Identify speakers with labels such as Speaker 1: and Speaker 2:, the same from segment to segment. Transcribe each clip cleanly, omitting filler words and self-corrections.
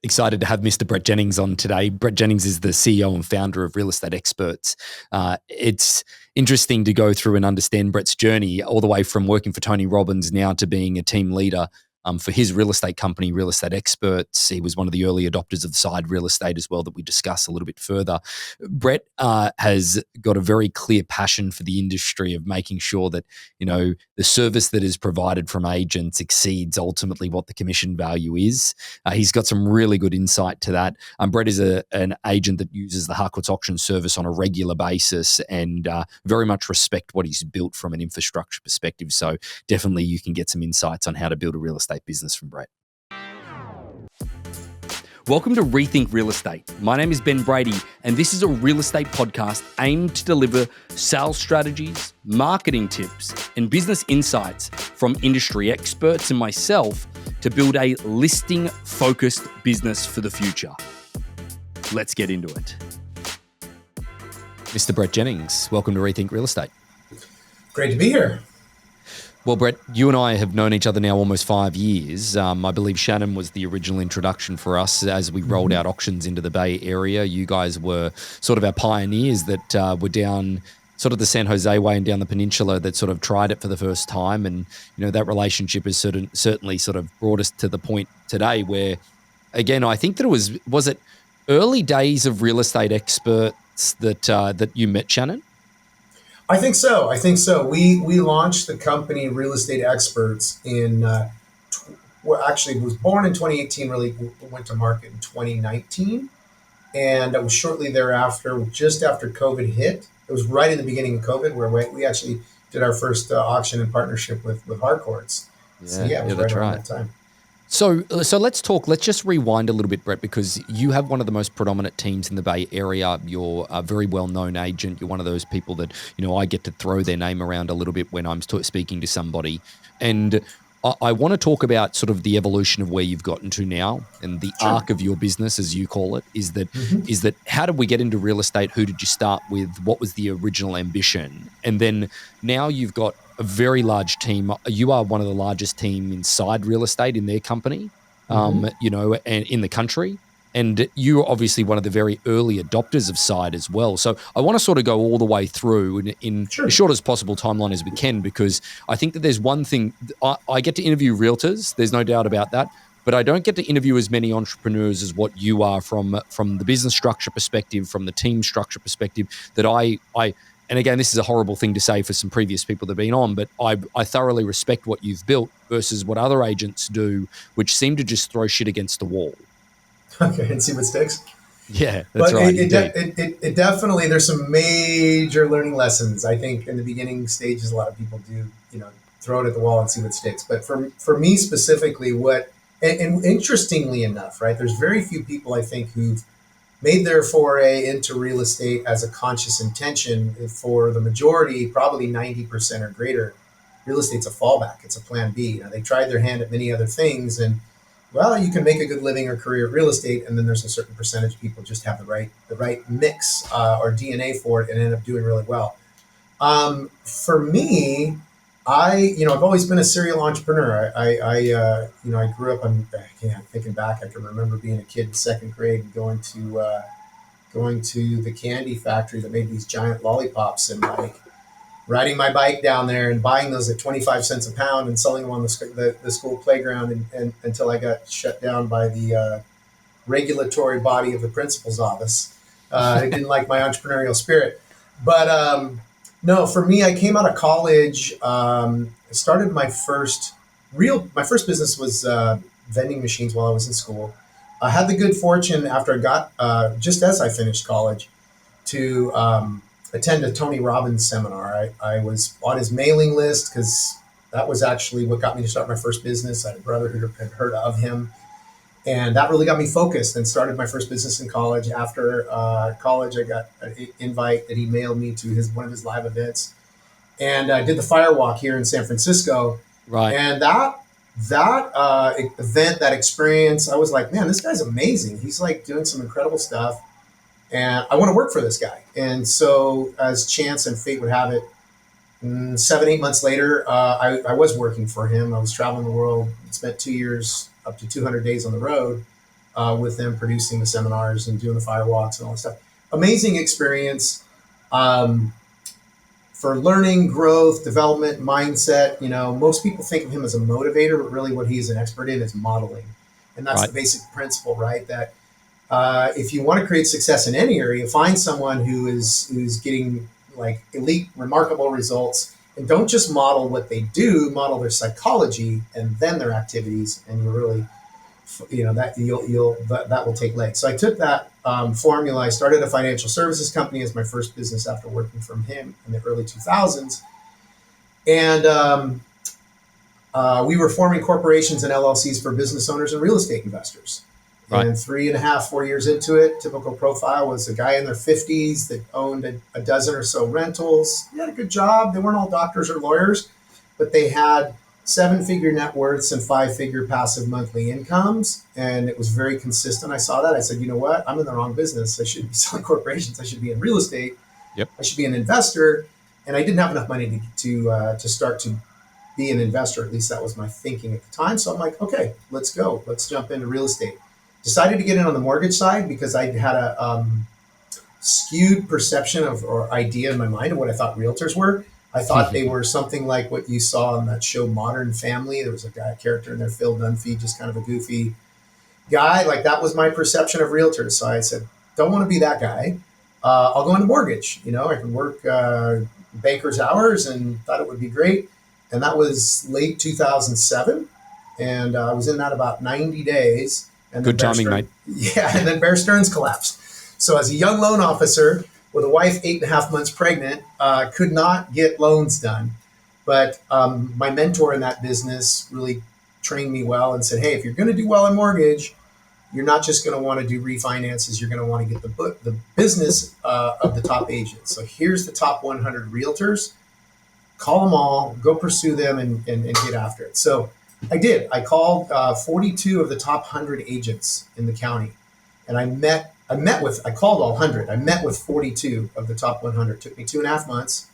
Speaker 1: Excited to have Mr. Brett Jennings on today. Brett Jennings is the CEO and founder of Real Estate Experts. It's interesting to go through and understand Brett's journey all the way from working for Tony Robbins now to being a team leader for his real estate company, Real Estate Experts. He was one of the early adopters of side real estate as well that we discuss a little bit further. Brett has got a very clear passion for the industry of making sure that, the service that is provided from agents exceeds ultimately what the commission value is. He's got some really good insight to that. Brett is an agent that uses the Harcourts auction service on a regular basis and very much respect what he's built from an infrastructure perspective. So definitely you can get some insights on how to build a real estate business from Brett. Welcome to Rethink Real Estate. My name is Ben Brady, and this is a real estate podcast aimed to deliver sales strategies, marketing tips, and business insights from industry experts and myself to build a listing-focused business for the future. Let's get into it. Mr. Brett Jennings, welcome to Rethink Real Estate.
Speaker 2: Great to be here.
Speaker 1: Well, Brett, you and I have known each other now almost 5 years. I believe Shannon was the original introduction for us as we rolled out auctions into the Bay Area. You guys were sort of our pioneers that were down sort of the San Jose way and down the peninsula that sort of tried it for the first time. And, that relationship has certainly sort of brought us to the point today where, again, I think that it was it early days of Real Estate Experts that you met Shannon?
Speaker 2: I think so. We launched the company Real Estate Experts it was born in 2018, really went to market in 2019. And it was shortly thereafter, just after COVID hit. It was right in the beginning of COVID where we actually did our first auction in partnership with Harcourts. It was right around that time.
Speaker 1: So let's just rewind a little bit, Brett, because you have one of the most predominant teams in the Bay Area. You're a very well-known agent. You're one of those people that, I get to throw their name around a little bit when I'm speaking to somebody. And I want to talk about sort of the evolution of where you've gotten to now and the arc of your business, as you call it, is that how did we get into real estate? Who did you start with? What was the original ambition? And then now you've got a very large team. You are one of the largest team inside real estate in their company, and in the country. And you're obviously one of the very early adopters of side as well. So I want to sort of go all the way through in as short as possible timeline as we can, because I think that there's one thing. I get to interview realtors. There's no doubt about that. But I don't get to interview as many entrepreneurs as what you are from the business structure perspective, from the team structure perspective, that I and again, this is a horrible thing to say for some previous people that have been on, but I thoroughly respect what you've built versus what other agents do, which seem to just throw shit against the wall.
Speaker 2: Okay, and see what sticks.
Speaker 1: Yeah, that's right.
Speaker 2: It definitely, there's some major learning lessons. I think in the beginning stages, a lot of people do, throw it at the wall and see what sticks. But for me specifically, and interestingly enough, right, there's very few people I think who've made their foray into real estate as a conscious intention. For the majority, probably 90% or greater, real estate's a fallback. It's a plan B. They tried their hand at many other things, and you can make a good living or career at real estate, and then there's a certain percentage of people just have the right mix or DNA for it and end up doing really well. For me, I've always been a serial entrepreneur. I grew up. Thinking back, I can remember being a kid in second grade and going to the candy factory that made these giant lollipops, and riding my bike down there and buying those at 25 cents a pound and selling them on the school playground, and until I got shut down by the regulatory body of the principal's office. I didn't like my entrepreneurial spirit, but. No, for me, I came out of college. Started my first business was vending machines while I was in school. I had the good fortune after I got, just as I finished college, to attend a Tony Robbins seminar. I was on his mailing list because that was actually what got me to start my first business. I had a brother who had heard of him. And that really got me focused and started my first business in college. After college, I got an invite that he mailed me to one of his live events. And I did the Firewalk here in San Francisco.
Speaker 1: Right.
Speaker 2: And that event, that experience, I was like, man, this guy's amazing. He's doing some incredible stuff. And I want to work for this guy. And so as chance and fate would have it, 7-8 months later, I was working for him. I was traveling the world, spent 2 years, up to 200 days on the road, with them, producing the seminars and doing the firewalks and all that stuff. Amazing experience. For learning, growth, development, mindset. Most people think of him as a motivator, but really what he's an expert in is modeling. And that's
Speaker 1: Right.
Speaker 2: the basic principle, right? That if you want to create success in any area, find someone who's getting like elite, remarkable results, and don't just model what they do, model their psychology and then their activities, and you really, that will take legs. So I took that formula. I started a financial services company as my first business after working from him in the early 2000s, and we were forming corporations and LLCs for business owners and real estate investors.
Speaker 1: Right.
Speaker 2: And 3.5, 4 years into it, typical profile was a guy in their 50s that owned a dozen or so rentals. They had a good job. They weren't all doctors or lawyers, but they had 7-figure net worths and 5-figure passive monthly incomes. And it was very consistent. I saw that. I said, you know what? I'm in the wrong business. I shouldn't be selling corporations. I should be in real estate.
Speaker 1: Yep.
Speaker 2: I should be an investor. And I didn't have enough money to start to be an investor. At least that was my thinking at the time. So I'm like, okay, let's go. Let's jump into real estate. Decided to get in on the mortgage side because I had a skewed perception or idea in my mind of what I thought realtors were. I thought they were something like what you saw on that show Modern Family. There was a character in there, Phil Dunphy, just kind of a goofy guy. Like that was my perception of realtors. So I said, don't want to be that guy. I'll go into mortgage. I can work banker's hours and thought it would be great. And that was late 2007. And I was in that about 90 days. And
Speaker 1: Good timing, mate.
Speaker 2: Yeah, and then Bear Stearns collapsed. So as a young loan officer with a wife 8.5 months pregnant, could not get loans done. But my mentor in that business really trained me well and said, hey, if you're going to do well in mortgage, you're not just going to want to do refinances. You're going to want to get the business of the top agents. So here's the top 100 realtors. Call them all, go pursue them, and get after it. So I did. I called 42 of the top 100 agents in the county, and I called all 100. I met with 42 of the top 100. It took me 2.5 months,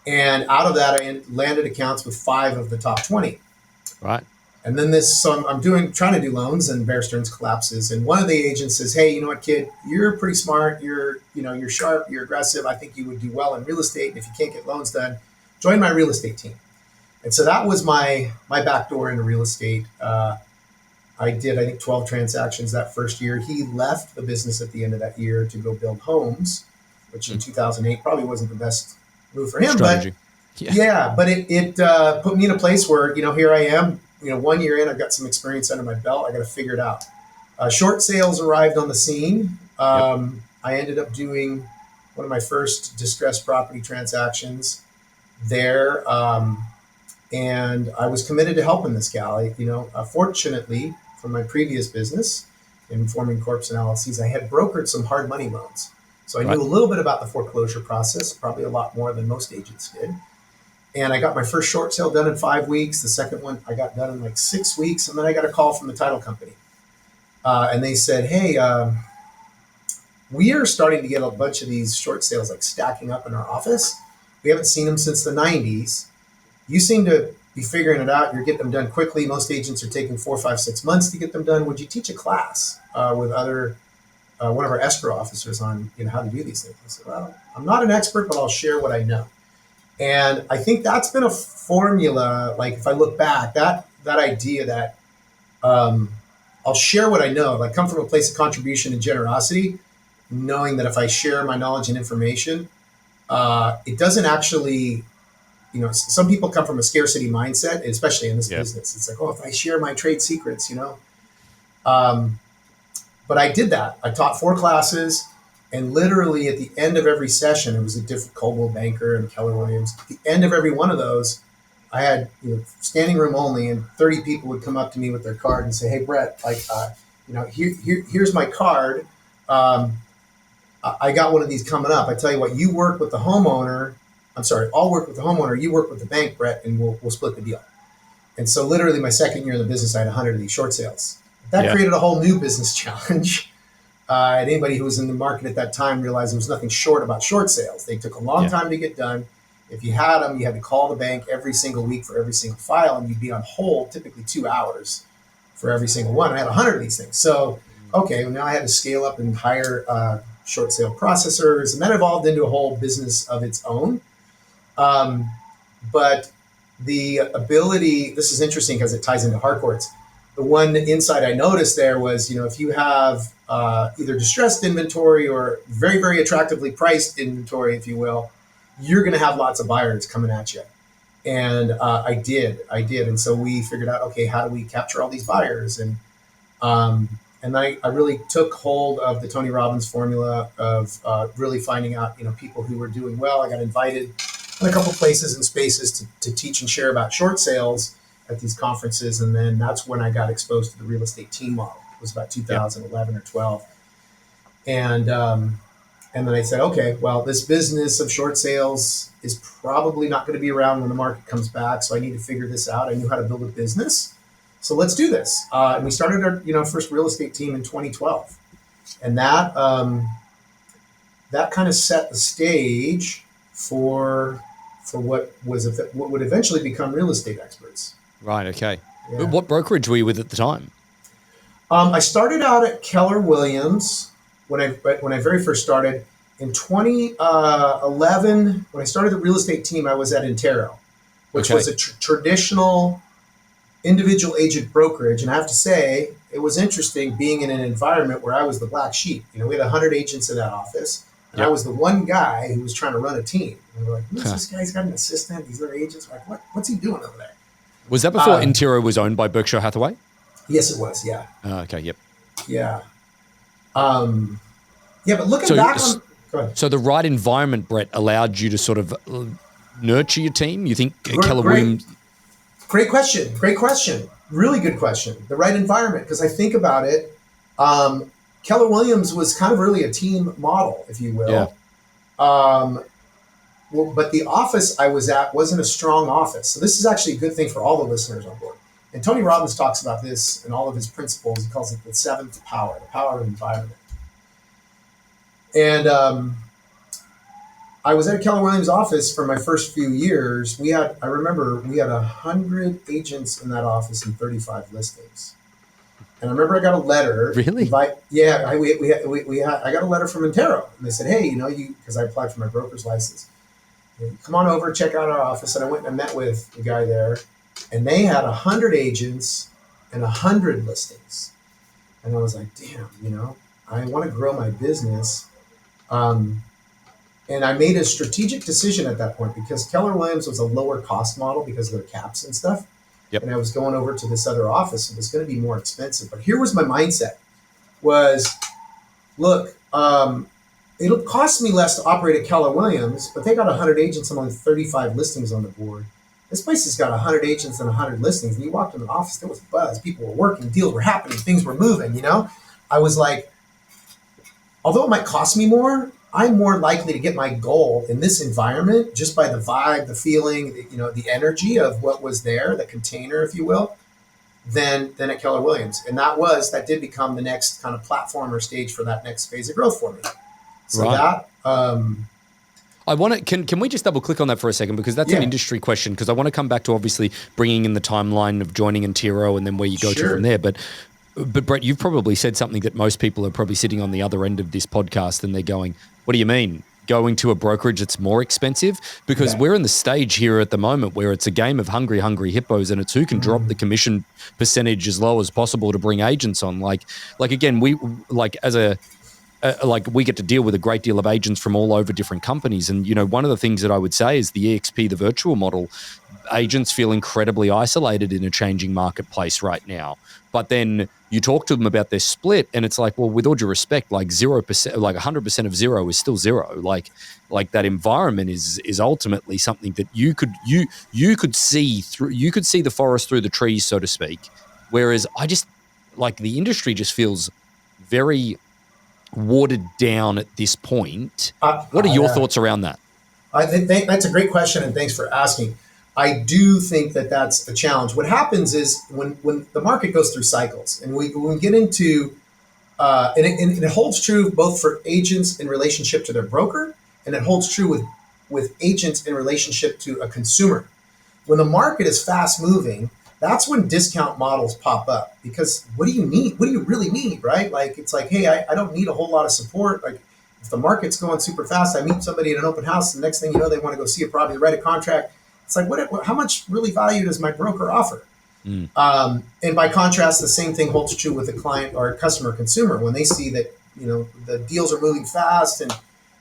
Speaker 2: and out of that, I landed accounts with 5 of the top 20.
Speaker 1: Right.
Speaker 2: And then I'm trying to do loans, and Bear Stearns collapses, and one of the agents says, "Hey, you know what, kid? You're pretty smart. You're sharp. You're aggressive. I think you would do well in real estate. And if you can't get loans done, join my real estate team." And so that was my back door into real estate. I did, I think, 12 transactions that first year. He left the business at the end of that year to go build homes, which in 2008 probably wasn't the best move for him.
Speaker 1: Strategy.
Speaker 2: But it put me in a place where, here I am, 1 year in, I've got some experience under my belt. I got to figure it out. Short sales arrived on the scene. I ended up doing one of my first distressed property transactions there. And I was committed to helping this gal. Fortunately, from my previous business in forming corps and LLCs, I had brokered some hard money loans. So I knew a little bit about the foreclosure process, probably a lot more than most agents did. And I got my first short sale done in 5 weeks. The second one I got done in like 6 weeks. And then I got a call from the title company. And they said, hey, we are starting to get a bunch of these short sales like stacking up in our office. We haven't seen them since the 90s. You seem to be figuring it out. You're getting them done quickly. Most agents are taking 4, 5, 6 months to get them done. Would you teach a class with one of our escrow officers on how to do these things? I said, well, I'm not an expert, but I'll share what I know. And I think that's been a formula. Like if I look back, that idea that I'll share what I know, like come from a place of contribution and generosity, knowing that if I share my knowledge and information, it doesn't actually. Some people come from a scarcity mindset, especially in this business. It's like, oh, if I share my trade secrets, But I did that. I taught 4 classes, and literally at the end of every session, it was a different Coldwell Banker and Keller Williams. At the end of every one of those, I had standing room only, and 30 people would come up to me with their card and say, "Hey, Brett, here's my card. I got one of these coming up. I tell you what, you work with the homeowner." I'll work with the homeowner. You work with the bank, Brett, and we'll split the deal. And so literally my second year in the business, I had 100 of these short sales. That created a whole new business challenge. And anybody who was in the market at that time realized there was nothing short about short sales. They took a long time to get done. If you had them, you had to call the bank every single week for every single file, and you'd be on hold typically 2 hours for every single one. I had 100 of these things. So okay, well, now I had to scale up and hire short sale processors, and that evolved into a whole business of its own. Um, but the ability, this is interesting because it ties into Harcourts. The one insight I noticed there was, if you have either distressed inventory or very, very attractively priced inventory, if you will, you're going to have lots of buyers coming at you. And I did. And so we figured out, okay, how do we capture all these buyers? And I really took hold of the Tony Robbins formula of really finding out, people who were doing well. I got invited in a couple places and spaces to teach and share about short sales at these conferences. And then that's when I got exposed to the real estate team model. It was about 2011 or 12. And then I said, okay, well, this business of short sales is probably not going to be around when the market comes back. So I need to figure this out. I knew how to build a business. So let's do this. And we started our first real estate team in 2012. And that kind of set the stage for what would eventually become real estate experts.
Speaker 1: Right. Okay.
Speaker 2: Yeah.
Speaker 1: What brokerage were you with at the time?
Speaker 2: I started out at Keller Williams when I very first started. In 2011, when I started the real estate team, I was at Intero, which was a traditional individual agent brokerage. And I have to say, it was interesting being in an environment where I was the black sheep. We had 100 agents in that office. And I was the one guy who was trying to run a team. And we're like, who's this guy? He's got an assistant. These other agents are like, what's he doing over there?
Speaker 1: Was that before Intero was owned by Berkshire Hathaway?
Speaker 2: Yes, it was. Yeah.
Speaker 1: Okay. Yep.
Speaker 2: Yeah. But looking back on... Go ahead.
Speaker 1: So the right environment, Brett, allowed you to sort of nurture your team? You think Keller Williams...
Speaker 2: Great question. Really good question. The right environment, because I think about it, Keller Williams was kind of really a team model, if you will.
Speaker 1: Yeah.
Speaker 2: But the office I was at wasn't a strong office. So this is actually a good thing for all the listeners on board. And Tony Robbins talks about this in all of his principles. He calls it the seventh power, the power of environment. And I was at a Keller Williams office for my first few years. I remember we had 100 agents in that office and 35 listings. And I remember I got a letter.
Speaker 1: Really?
Speaker 2: I got a letter from Intero, and they said, "Hey, because I applied for my broker's license, come on over, check out our office." And I went and I met with the guy there, and they had 100 agents and 100 listings. And I was like, "Damn, I want to grow my business." And I made a strategic decision at that point because Keller Williams was a lower cost model because of their caps and stuff.
Speaker 1: Yep.
Speaker 2: And I was going over to this other office. It was going to be more expensive. But here was my mindset was, look, it'll cost me less to operate at Keller Williams, but they got 100 agents and only 35 listings on the board. This place has got 100 agents and 100 listings. And you walked in the office, there was a buzz. People were working, deals were happening, things were moving, I was like, although it might cost me more, I'm more likely to get my goal in this environment just by the vibe, the feeling, the energy of what was there, the container, if you will, than at Keller Williams. And that did become the next kind of platform or stage for that next phase of growth for me. So
Speaker 1: right. I want to, can we just double click on that for a second? Because that's an industry question, because I want to come back to obviously bringing in the timeline of joining Intero and then where you go to from there. But Brett, you've probably said something that most people are probably sitting on the other end of this podcast and they're going, what do you mean? Going to a brokerage that's more expensive? Because we're in the stage here at the moment where it's a game of hungry hippos, and it's who can drop the commission percentage as low as possible to bring agents on. Like again, we get to deal with a great deal of agents from all over different companies. And, one of the things that I would say is the EXP, the virtual model, agents feel incredibly isolated in a changing marketplace right now. But then you talk to them about their split and it's like, well, with all due respect, like 0%, like 100% of zero is still zero. Like that environment is ultimately something that you could see through, you could see the forest through the trees, so to speak. Whereas I just like the industry just feels very watered down at this point. What are your thoughts around that?
Speaker 2: I think that's a great question, and thanks for asking. I do think that that's a challenge. What happens is when the market goes through cycles, and when we get into, and it holds true both for agents in relationship to their broker, and it holds true with agents in relationship to a consumer. When the market is fast moving, that's when discount models pop up, because what do you need? What do you really need, right? Like, it's like, hey, I don't need a whole lot of support. Like, if the market's going super fast, I meet somebody at an open house, the next thing you know, they want to go see a property, write a contract. It's like, how much really value does my broker offer?
Speaker 1: Mm.
Speaker 2: And by contrast, the same thing holds true with a client or a customer consumer. When they see that, the deals are moving fast, and,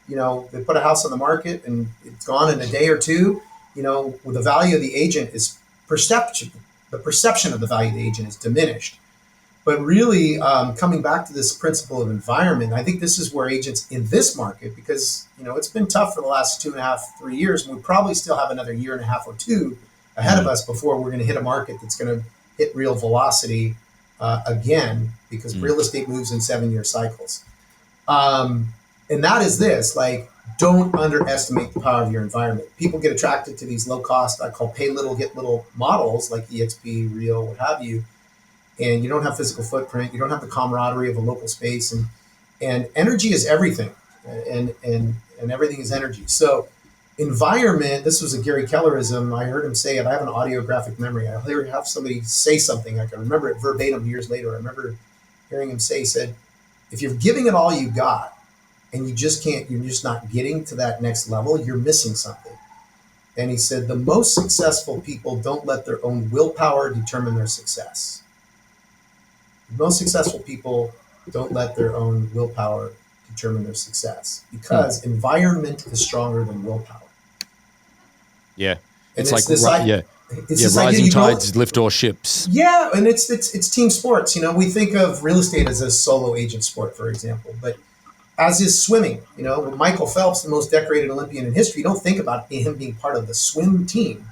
Speaker 2: they put a house on the market and it's gone in a day or two, the value of the agent is perception. The perception of the value of the agent is diminished. But really, coming back to this principle of environment, I think this is where agents in this market, because, it's been tough for the last 2.5, 3 years, and we probably still have another 1.5 or 2 ahead of us before we're going to hit a market that's going to hit real velocity again, because real estate moves in 7-year cycles. And that is this, like, don't underestimate the power of your environment. People get attracted to these low cost, I call pay little, get little models like EXP, Real, what have you. And you don't have physical footprint. You don't have the camaraderie of a local space. And energy is everything. And everything is energy. So environment, this was a Gary Kellerism. I heard him say it. I have an audiographic memory. I have somebody say something. I can remember it verbatim years later. I remember hearing him say, he said, if you're giving it all you got and you're just not getting to that next level, you're missing something. And he said, the most successful people don't let their own willpower determine their success. The most successful people don't let their own willpower determine their success, because environment is stronger than willpower.
Speaker 1: Yeah.
Speaker 2: And
Speaker 1: it's rising tides lift all ships.
Speaker 2: Yeah, and it's team sports. We think of real estate as a solo agent sport, for example, but as is swimming. Michael Phelps, the most decorated Olympian in history, you don't think about him being part of the swim team.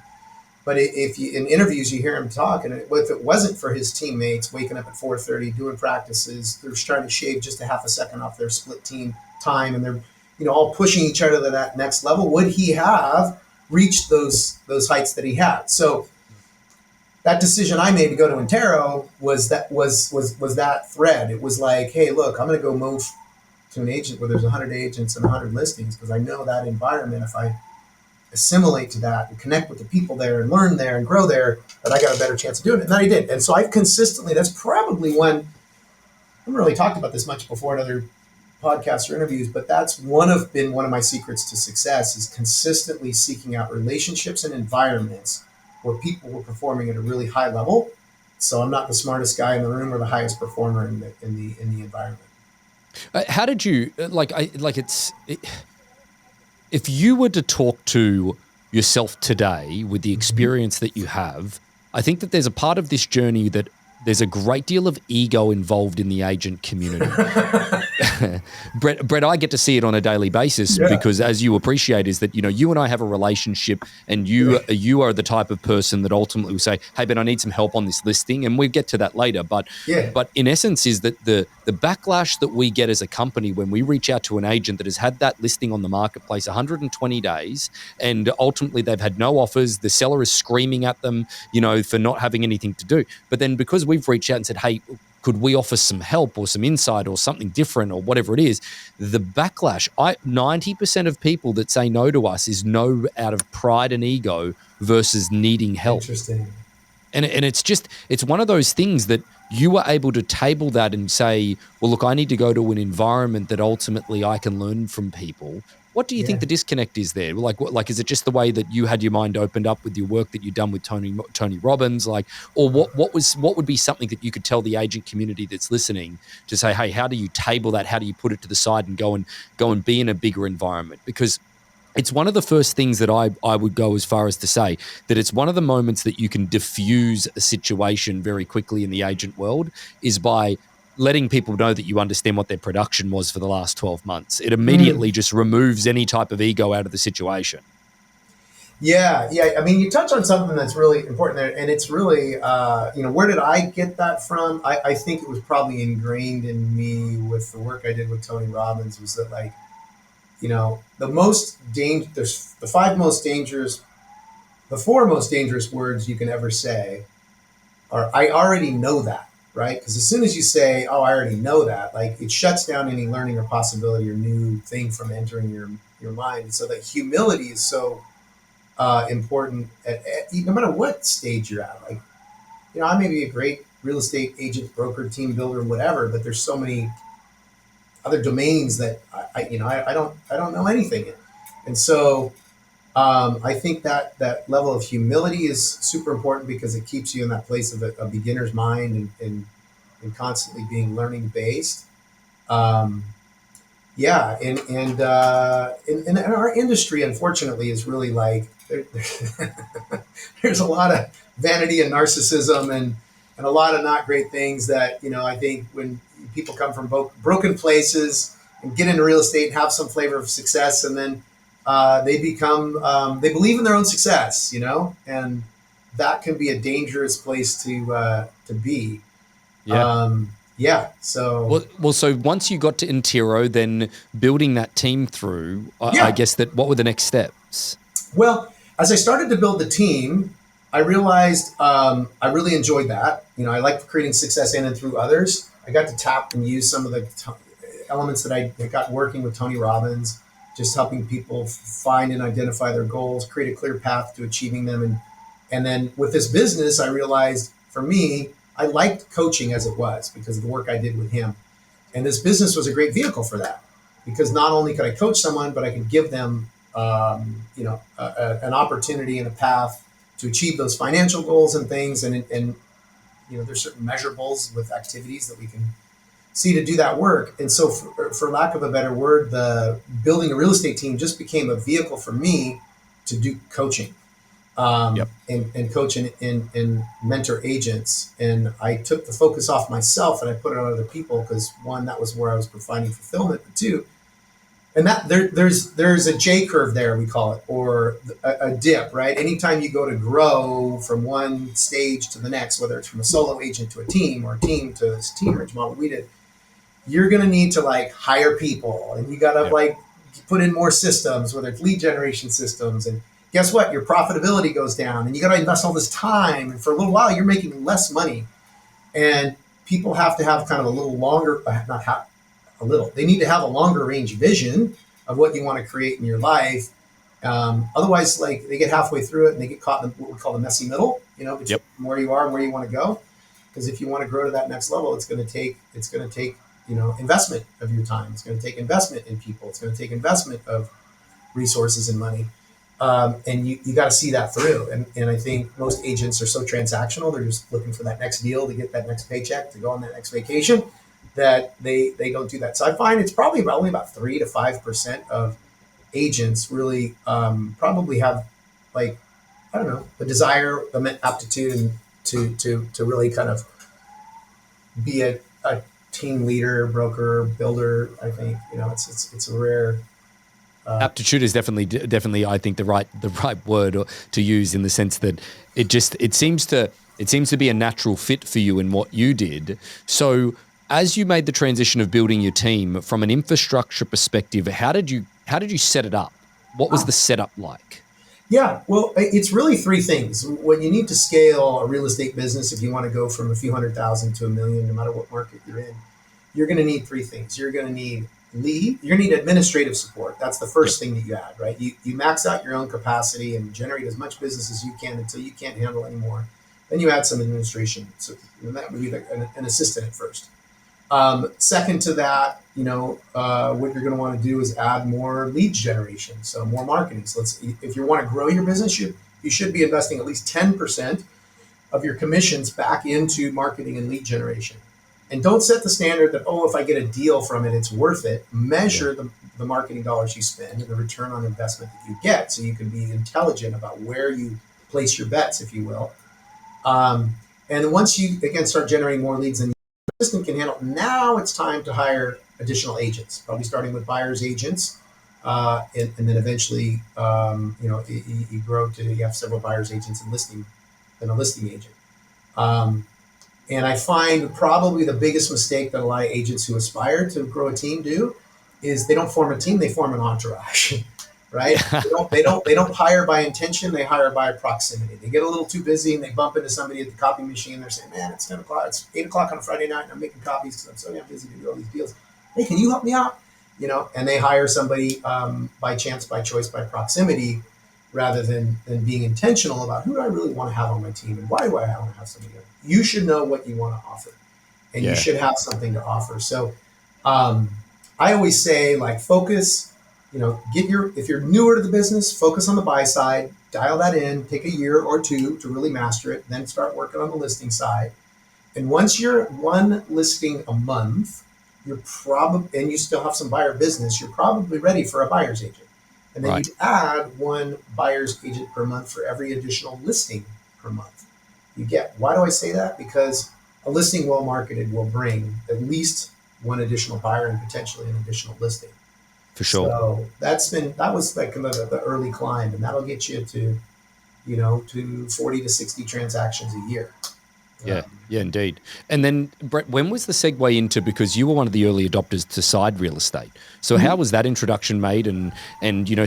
Speaker 2: But if you, in interviews, you hear him talk, and if it wasn't for his teammates waking up at 4:30, doing practices, they're trying to shave just a half a second off their split team time, and they're, all pushing each other to that next level, would he have reached those heights that he had? So that decision I made to go to Intero was that thread. It was like, hey, look, I'm going to go move to an agent where there's 100 agents and 100 listings, because I know that environment, if I assimilate to that and connect with the people there and learn there and grow there, that I got a better chance of doing it. And I did. And so I've consistently, that's probably when, I haven't really talked about this much before in other podcasts or interviews, but that's been one of my secrets to success, is consistently seeking out relationships and environments where people were performing at a really high level. So I'm not the smartest guy in the room or the highest performer in the environment.
Speaker 1: How did you if you were to talk to yourself today with the experience that you have, I think that there's a part of this journey that there's a great deal of ego involved in the agent community. Brett, I get to see it on a daily basis because, as you appreciate, is that, you and I have a relationship, and you are the type of person that ultimately will say, hey, Ben, I need some help on this listing. And we'll get to that later. But in essence is that the backlash that we get as a company when we reach out to an agent that has had that listing on the marketplace 120 days, and ultimately they've had no offers, the seller is screaming at them, for not having anything to do. But then because we've reached out and said, hey, could we offer some help or some insight or something different or whatever it is, the backlash, 90% of people that say no to us is no out of pride and ego versus needing help.
Speaker 2: Interesting.
Speaker 1: And it's one of those things that you were able to table that and say, well, look, I need to go to an environment that ultimately I can learn from people. What do you think the disconnect is there? Like, is it just the way that you had your mind opened up with your work that you've done with Tony Robbins? Or what would be something that you could tell the agent community that's listening to say, hey, how do you table that? How do you put it to the side and go and be in a bigger environment? Because it's one of the first things that I would go as far as to say that it's one of the moments that you can diffuse a situation very quickly in the agent world is by letting people know that you understand what their production was for the last 12 months. It immediately just removes any type of ego out of the situation.
Speaker 2: Yeah. I mean, you touch on something that's really important there, and it's really, where did I get that from? I think it was probably ingrained in me with the work I did with Tony Robbins, was that, like, the four most dangerous words you can ever say are, I already know that. Right? Because as soon as you say, oh, I already know that, like, it shuts down any learning or possibility or new thing from entering your mind. And so that humility is so important at no matter what stage you're at. Like, I may be a great real estate agent, broker, team builder, whatever, but there's so many other domains that I don't know anything in. And so I think that level of humility is super important because it keeps you in that place of a beginner's mind and constantly being learning based. Um, yeah, and our industry, unfortunately, is really like there's a lot of vanity and narcissism and a lot of not great things that I think when people come from broken places and get into real estate and have some flavor of success, and then they believe in their own success, and that can be a dangerous place to be.
Speaker 1: Yeah.
Speaker 2: Yeah. So
Speaker 1: So once you got to Intero, then building that team through, I
Speaker 2: yeah.
Speaker 1: guess that what were the next steps?
Speaker 2: Well, as I started to build the team, I realized I really enjoyed that. I liked creating success in and through others. I got to tap and use some of the elements that I got working with Tony Robbins, just helping people find and identify their goals, create a clear path to achieving them. And then with this business, I realized for me, I liked coaching as it was because of the work I did with him. And this business was a great vehicle for that because not only could I coach someone, but I could give them an opportunity and a path to achieve those financial goals and things. And there's certain measurables with activities that we can see to do that work. And so for lack of a better word, the building a real estate team just became a vehicle for me to do coaching
Speaker 1: Yep.
Speaker 2: and coach and mentor agents. And I took the focus off myself and I put it on other people because one, that was where I was finding fulfillment, but two, and that there's a J curve there, we call it, or a dip, right? Anytime you go to grow from one stage to the next, whether it's from a solo agent to a team or a team to this team rich model we did, you're going to need to like hire people and you got to like put in more systems, whether it's lead generation systems. And guess what? Your profitability goes down and you got to invest all this time. And for a little while, you're making less money. And people have to have kind of a little longer, not have a little, they need to have a longer range vision of what you want to create in your life. Otherwise, like they get halfway through it and they get caught in what we call the messy middle, between where you are and where you want to go. Because if you want to grow to that next level, it's going to take investment of your time. It's going to take investment in people. It's going to take investment of resources and money. And you got to see that through. And I think most agents are so transactional. They're just looking for that next deal to get that next paycheck, to go on that next vacation, that they don't do that. So I find it's probably only about 3 to 5% of agents really probably have like, I don't know, the desire, the aptitude to really kind of be a team leader, broker, builder. I think, it's a rare.
Speaker 1: Aptitude is definitely I think the right word to use, in the sense that it seems to be a natural fit for you in what you did. So as you made the transition of building your team from an infrastructure perspective, how did you set it up? What was the setup like?
Speaker 2: Yeah, well, it's really 3 things. When you need to scale a real estate business, if you want to go from a few $100,000 to $1 million, no matter what market you're in, you're going to need 3 things. You're going to need you're going to need administrative support. That's the first thing that you add, right? You max out your own capacity and generate as much business as you can until you can't handle anymore. Then you add some administration. So that would be an assistant at first. Second to that, what you're going to want to do is add more lead generation, so more marketing. So if you want to grow your business, you should be investing at least 10% of your commissions back into marketing and lead generation. And don't set the standard that, if I get a deal from it, it's worth it. Measure the marketing dollars you spend and the return on investment that you get, so you can be intelligent about where you place your bets, if you will. And once you, again, start generating more leads than your system can handle, now it's time to hire additional agents, probably starting with buyer's agents. And then eventually, you grow to, you have several buyer's agents and a listing agent. And I find probably the biggest mistake that a lot of agents who aspire to grow a team do is they don't form a team, they form an entourage, right? They don't hire by intention, they hire by proximity. They get a little too busy and they bump into somebody at the copy machine. They're saying, man, it's 10 o'clock, it's 8 o'clock on a Friday night and I'm making copies because I'm so damn busy to do all these deals. Hey, can you help me out? And they hire somebody by chance, by choice, by proximity. rather than being intentional about who do I really want to have on my team and why do I want to have somebody on. You should know what you want to offer, and you
Speaker 1: Yeah.
Speaker 2: should have something to offer. So um, I always say, like, focus, if you're newer to the business, focus on the buy side, dial that in, take a year or two to really master it, then start working on the listing side. And once you're one listing a month, and you still have some buyer business, you're probably ready for a buyer's agent. And then
Speaker 1: Right.
Speaker 2: you'd add one buyer's agent per month for every additional listing per month you get. Why do I say that? Because a listing well marketed will bring at least one additional buyer and potentially an additional listing.
Speaker 1: For sure.
Speaker 2: So that was like kind of the early climb, and that'll get you to 40 to 60 transactions a year.
Speaker 1: Yeah, yeah, indeed. And then, Brett, when was the segue into, because you were one of the early adopters to Side Real Estate. So how was that introduction made? And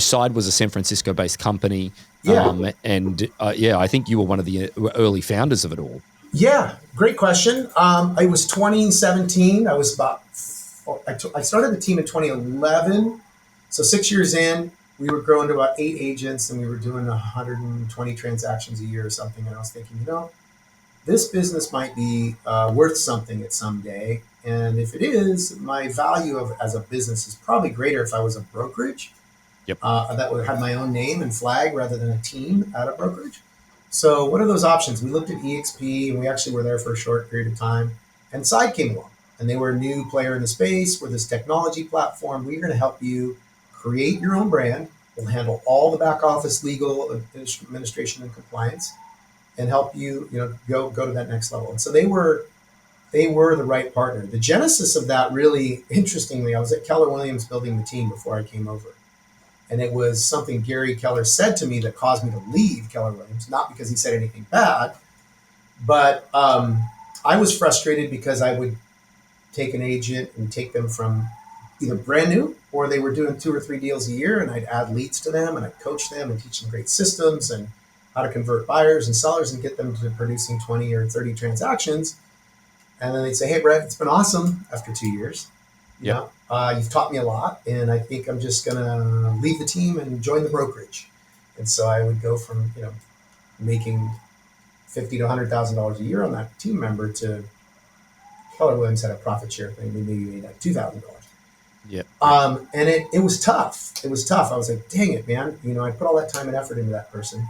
Speaker 1: Side was a San Francisco-based company.
Speaker 2: Yeah.
Speaker 1: I think you were one of the early founders of it all.
Speaker 2: Yeah, great question. It was 2017. I started the team in 2011. So 6 years in, we were growing to about 8 agents, and we were doing 120 transactions a year or something. And I was thinking, this business might be worth something at some day. And if it is, my value as a business is probably greater if I was a brokerage.
Speaker 1: Yep.
Speaker 2: That would have my own name and flag rather than a team at a brokerage. So what are those options? We looked at EXP, and we actually were there for a short period of time. And Side came along, and they were a new player in the space. We're this technology platform. We're going to help you create your own brand. We'll handle all the back office legal administration and compliance, and help you, go to that next level. And so they were the right partner. The genesis of that, really interestingly, I was at Keller Williams building the team before I came over. And it was something Gary Keller said to me that caused me to leave Keller Williams, not because he said anything bad, but I was frustrated because I would take an agent and take them from either brand new, or they were doing 2 or 3 deals a year, and I'd add leads to them, and I'd coach them and teach them great systems and how to convert buyers and sellers and get them to producing 20 or 30 transactions. And then they'd say, "Hey, Brett, it's been awesome after 2 years. You've taught me a lot, and I think I'm just going to leave the team and join the brokerage." And so I would go from, making $50,000 to $100,000 a year on that team member to Keller Williams had a profit share thing. Maybe made like $2,000.
Speaker 1: Yeah.
Speaker 2: And it was tough. It was tough. I was like, dang it, man. I put all that time and effort into that person.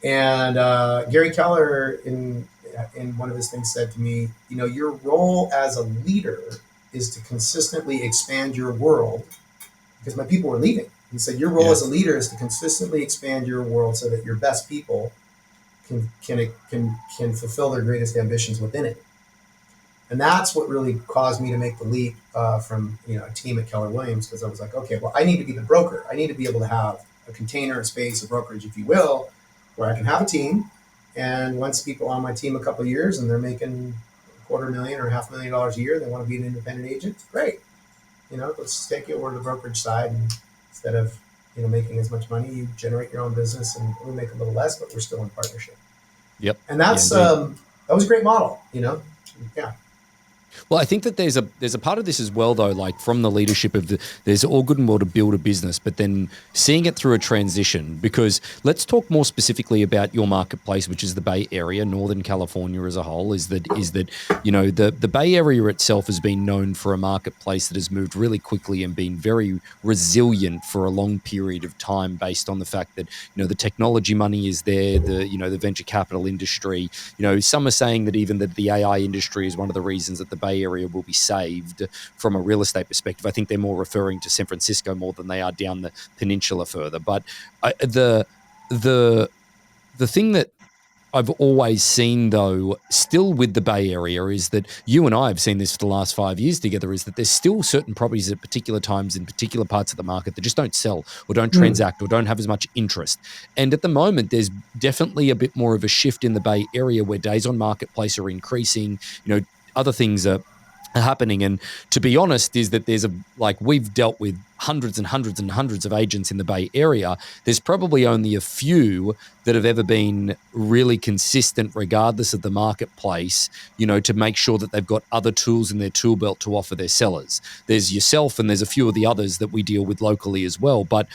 Speaker 2: And Gary Keller, in one of his things, said to me, your role as a leader is to consistently expand your world, because my people were leaving. He said, your role as a leader is to consistently expand your world so that your best people can fulfill their greatest ambitions within it. And that's what really caused me to make the leap from a team at Keller Williams, because I was like, okay, well, I need to be the broker. I need to be able to have a container, a space, a brokerage, if you will, where I can have a team. And once people on my team a couple of years and they're making $250,000 or $500,000 a year, they want to be an independent agent, great. Let's take you over to the brokerage side, and instead of making as much money, you generate your own business, and we make a little less, but we're still in partnership.
Speaker 1: Yep.
Speaker 2: And that was a great model. Yeah.
Speaker 1: Well, I think that there's a part of this as well, though, like from the leadership of there's all good and well to build a business, but then seeing it through a transition, because let's talk more specifically about your marketplace, which is the Bay Area, Northern California as a whole, is that the Bay Area itself has been known for a marketplace that has moved really quickly and been very resilient for a long period of time, based on the fact that, the technology money is there, the venture capital industry, some are saying that even the AI industry is one of the reasons that the Bay Area will be saved from a real estate perspective. I think they're more referring to San Francisco more than they are down the peninsula further. But the thing that I've always seen, though, still with the Bay Area, is that you and I have seen this for the last 5 years together, is that there's still certain properties at particular times in particular parts of the market that just don't sell or don't transact or don't have as much interest. And at the moment, there's definitely a bit more of a shift in the Bay Area where days on marketplace are increasing, other things are happening. And to be honest, is that we've dealt with hundreds and hundreds and hundreds of agents in the Bay Area. There's probably only a few that have ever been really consistent, regardless of the marketplace, to make sure that they've got other tools in their tool belt to offer their sellers. There's yourself, and there's a few of the others that we deal with locally as well. But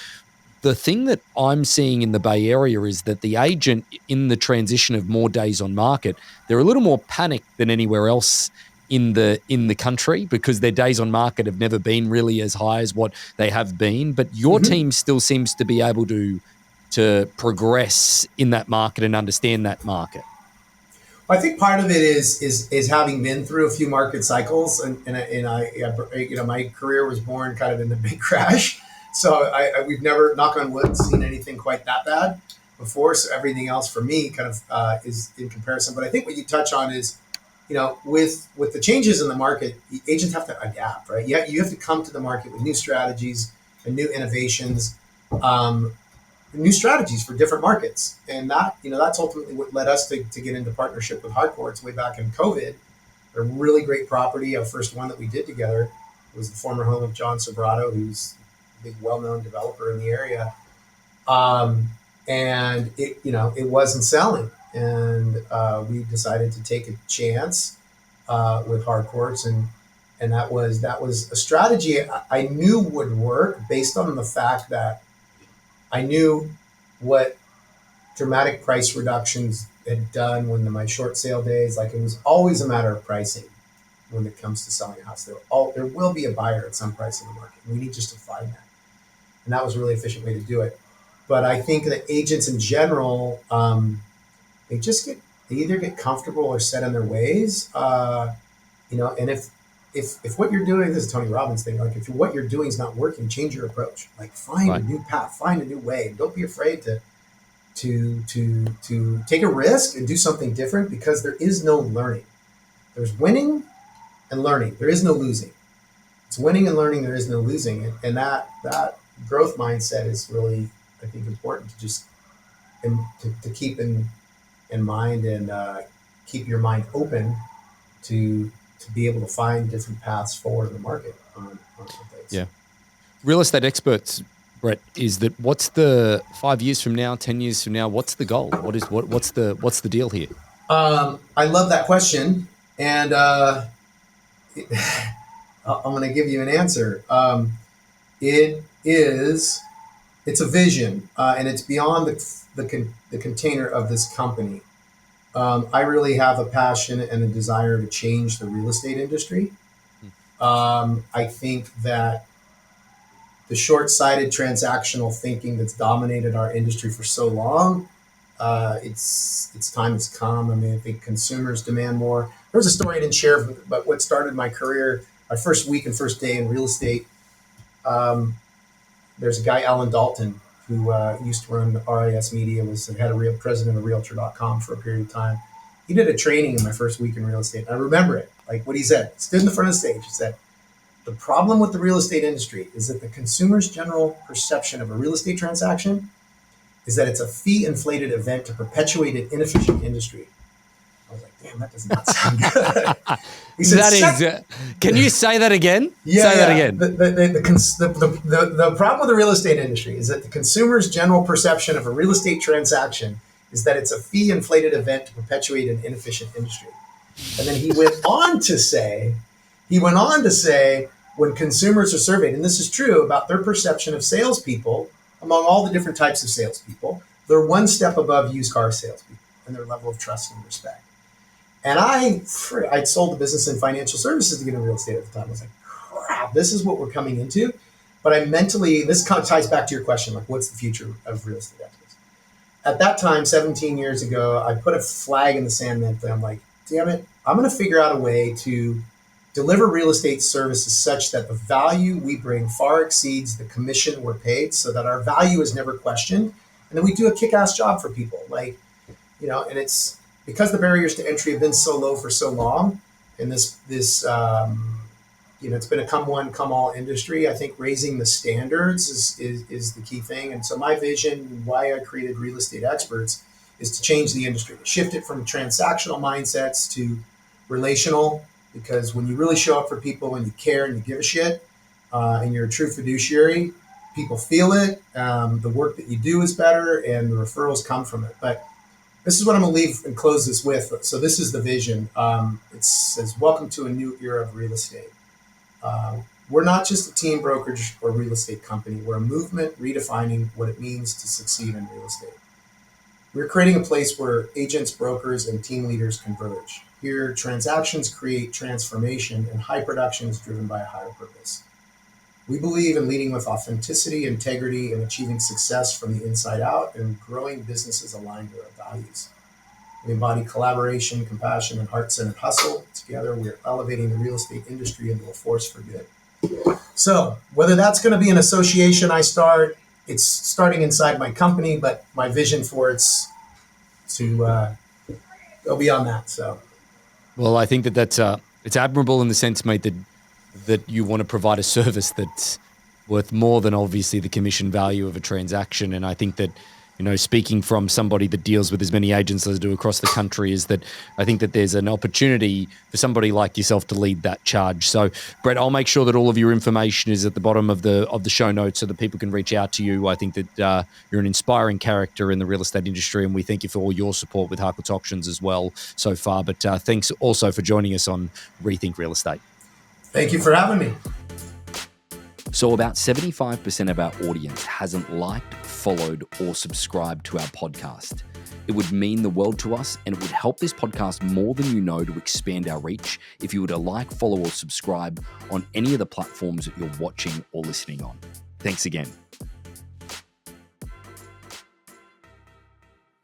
Speaker 1: The thing that I'm seeing in the Bay Area is that the agent in the transition of more days on market, they're a little more panicked than anywhere else in the country because their days on market have never been really as high as what they have been. But your
Speaker 2: Mm-hmm.
Speaker 1: team still seems to be able to progress in that market and understand that market.
Speaker 2: I think part of it is having been through a few market cycles, and my career was born kind of in the big crash, so we've never, knock on wood, seen anything quite that bad before. So everything else for me kind of is in comparison. But I think what you touch on is, with the changes in the market, agents have to adapt, right? You have to come to the market with new strategies and new innovations. New strategies for different markets. And that's ultimately what led us to get into partnership with Harcourts way back in COVID. A really great property. Our first one that we did together was the former home of John Sobrato, who's a big, well-known developer in the area. And it wasn't selling. And we decided to take a chance with Harcourts, and that was a strategy I knew would work based on the fact that I knew what dramatic price reductions had done when my short sale days. Like, it was always a matter of pricing when it comes to selling a house. There will be a buyer at some price in the market. We need just to find that, and that was a really efficient way to do it. But I think that agents in general, they either get comfortable or set in their ways, And if what you're doing, this is a Tony Robbins thing, like, if what you're doing is not working, change your approach. Like, find a new path, find a new way. Don't be afraid to take a risk and do something different, because there is no learning. There's winning and learning. There is no losing. It's winning and learning. There is no losing. And that growth mindset is really, I think, important to just to keep in mind, and keep your mind open to be able to find different paths forward in the market on things.
Speaker 1: Yeah. Real estate experts, Brett, is that what's the 5 years from now, 10 years from now, what's the goal? What's the deal here?
Speaker 2: I love that question. And I'm going to give you an answer. It's a vision, and it's beyond the container of this company. I really have a passion and a desire to change the real estate industry. I think that the short-sighted transactional thinking that's dominated our industry for so long, its time has come. I mean, I think consumers demand more. There was a story I didn't share, but what started my career, my first week and first day in real estate. There's a guy, Alan Dalton, who used to run RIS Media, was the head of president of Realtor.com for a period of time. He did a training in my first week in real estate. I remember it, like what he said. He stood in the front of the stage. He said, the problem with the real estate industry is that the consumer's general perception of a real estate transaction is that it's a fee-inflated event to perpetuate an inefficient industry. I was like, damn, that does not sound good. He said,
Speaker 1: can you say that again?
Speaker 2: Yeah,
Speaker 1: say that again.
Speaker 2: The problem with the real estate industry is that the consumer's general perception of a real estate transaction is that it's a fee-inflated event to perpetuate an inefficient industry. And then he went on to say, when consumers are surveyed, and this is true about their perception of salespeople, among all the different types of salespeople, they're one step above used car salespeople in their level of trust and respect. And I'd sold the business in financial services to get into real estate at the time. I was like, crap, this is what we're coming into. But I mentally, this kind of ties back to your question, like, what's the future of real estate experts? At that time, 17 years ago, I put a flag in the sand mentally. I'm like, damn it, I'm going to figure out a way to deliver real estate services such that the value we bring far exceeds the commission we're paid, so that our value is never questioned. And then we do a kick-ass job for people. And it's because the barriers to entry have been so low for so long, and it's been a come one, come all industry. I think raising the standards is the key thing. And so my vision, why I created Real Estate Experts, is to change the industry, to shift it from transactional mindsets to relational. Because when you really show up for people and you care and you give a shit, and you're a true fiduciary, people feel it. The work that you do is better, and the referrals come from it. But this is what I'm going to leave and close this with. So this is the vision. It says, welcome to a new era of real estate. We're not just a team, brokerage, or real estate company. We're a movement redefining what it means to succeed in real estate. We're creating a place where agents, brokers, and team leaders converge. Here, transactions create transformation, and high production is driven by a higher purpose. We believe in leading with authenticity, integrity, and achieving success from the inside out, and growing businesses aligned with our values. We embody collaboration, compassion, and heart-centered hustle. Together, we're elevating the real estate industry into a force for good. So, whether that's going to be an association I start, it's starting inside my company, but my vision for it's to go beyond that. So,
Speaker 1: Well, I think that's it's admirable in the sense, mate, that you want to provide a service that's worth more than obviously the commission value of a transaction. And I think that, speaking from somebody that deals with as many agents as I do across the country, is that I think that there's an opportunity for somebody like yourself to lead that charge. So, Brett, I'll make sure that all of your information is at the bottom of the show notes so that people can reach out to you. I think that you're an inspiring character in the real estate industry, and we thank you for all your support with Harcourts Auctions as well so far. But thanks also for joining us on Rethink Real Estate.
Speaker 2: thank you for having me.
Speaker 1: So about 75% of our audience hasn't liked, followed, or subscribed to our podcast. It would mean the world to us, and it would help this podcast more than you know to expand our reach if you were to like, follow, or subscribe on any of the platforms that you're watching or listening on. Thanks again.